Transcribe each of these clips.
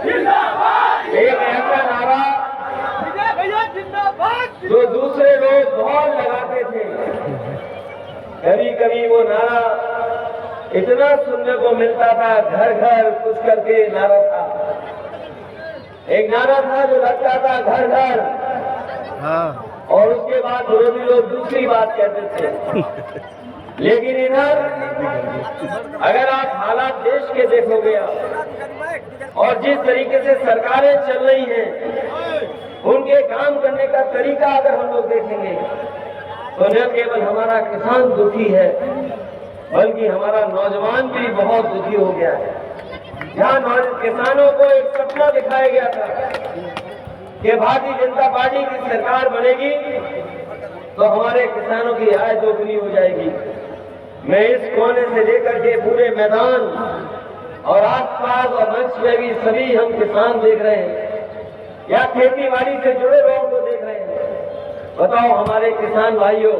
एक ऐसा नारा जो दूसरे लोग बहुत लगाते थे, कभी कभी वो नारा इतना सुनने को मिलता था, घर घर कुछ करके नारा था। एक नारा था जो लगता था घर घर, और उसके बाद विरोधी लोग दूसरी बात कहते थे। लेकिन इधर अगर आप हालात देश के देखोगे और जिस तरीके से सरकारें चल रही हैं, उनके काम करने का तरीका अगर हम लोग देखेंगे तो न केवल हमारा किसान दुखी है, बल्कि हमारा नौजवान भी बहुत दुखी हो गया है। जहाँ किसानों को एक सपना दिखाया गया था कि भारतीय जनता पार्टी की सरकार बनेगी तो हमारे किसानों की आय दोगुनी हो जाएगी। मैं इस कोने से लेकर के पूरे मैदान और आसपास और मंच में भी सभी हम किसान देख रहे हैं या खेती बाड़ी से जुड़े लोगों को देख रहे हैं। बताओ हमारे किसान भाइयों,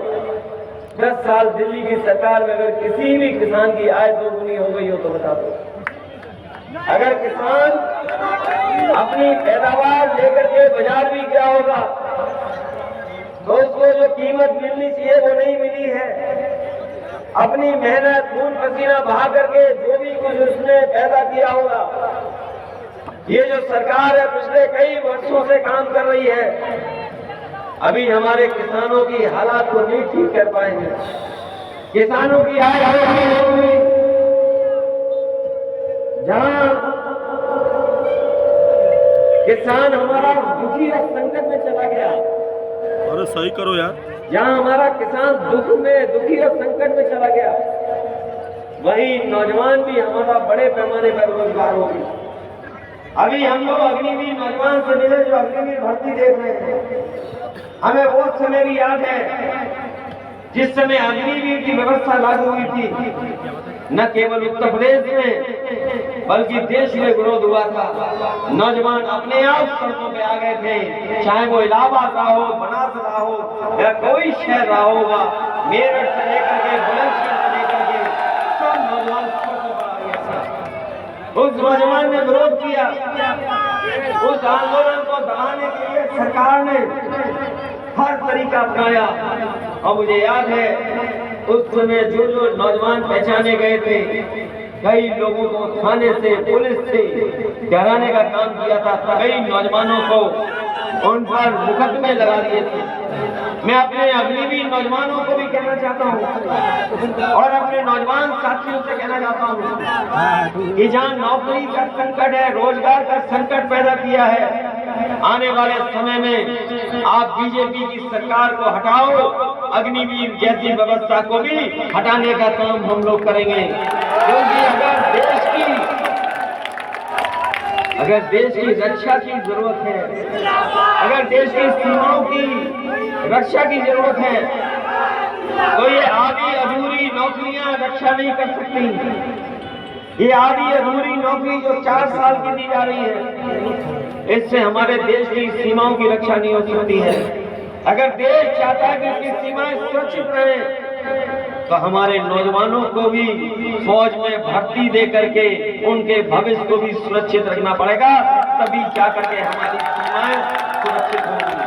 10 साल दिल्ली की सरकार में अगर किसी भी किसान की आय दोगुनी हो गई हो तो बता दो। अगर किसान अपनी पैदावार लेकर के बाजार भी गया होगा तो उसको जो कीमत मिलनी चाहिए वो नहीं मिली है। अपनी मेहनत खून पसीना बहा करके जो भी कुछ उसने पैदा किया होगा, ये जो सरकार है पिछले कई वर्षों से काम कर रही है, अभी हमारे किसानों की हालात को नहीं ठीक कर पाएंगे। किसानों की आय होगी जहां किसान हमारा दुखी और संकट में चला गया। अरे सही करो यार। जहां हमारा किसान दुखी और संकट में चला गया, वहीं नौजवान भी हमारा बड़े पैमाने पर रोजगार होगी। अभी हम लोग अग्निवीर नौजवान से मिले जो अग्निवीर भर्ती देख रहे हैं। हमें वो समय भी याद है जिस समय अग्निवीर की व्यवस्था लागू हुई थी। न केवल उत्तर प्रदेश में बल्कि देश में विरोध हुआ था। नौजवान अपने आप सड़कों पे आ गए थे, चाहे वो इलाहाबाद रहा हो, बनारस रहा हो या कोई शहर रहा होगा, मेरठ से लेकर के बुलंदशहर से लेकर के सब नौजवान सड़कों पर आ गया था। उस नौजवान ने विरोध किया। उस आंदोलन को दबाने के लिए सरकार ने हर तरीका अपनाया। और मुझे याद है उस समय जो नौजवान पहचाने गए थे, कई लोगों को थाने से पुलिस से डराने का काम किया था। कई नौजवानों को उन पर मुकदमे लगा दिए थे। मैं अपने अग्निवीर नौजवानों को भी कहना चाहता हूँ और अपने नौजवान साथियों से कहना चाहता हूँ कि जहाँ नौकरी का संकट है, रोजगार का संकट पैदा किया है, आने वाले समय में आप बीजेपी की सरकार को हटाओ, अग्निवीर जैसी व्यवस्था को भी हटाने का काम हम लोग करेंगे। क्योंकि अगर देश की रक्षा की जरूरत है, अगर देश की सीमाओं की रक्षा की जरूरत है, तो ये आधी अधूरी नौकरियां रक्षा नहीं कर सकती। ये आधी अधूरी नौकरी जो 4 साल की दी जा रही है, इससे हमारे देश की सीमाओं की रक्षा नहीं हो सकती है। अगर देश चाहता है कि इसकी सीमाएं सुरक्षित रहें, तो हमारे नौजवानों को भी फौज में भर्ती दे करके उनके भविष्य को भी सुरक्षित रखना पड़ेगा, तभी क्या करके हमारी सीमाएं सुरक्षित होंगी।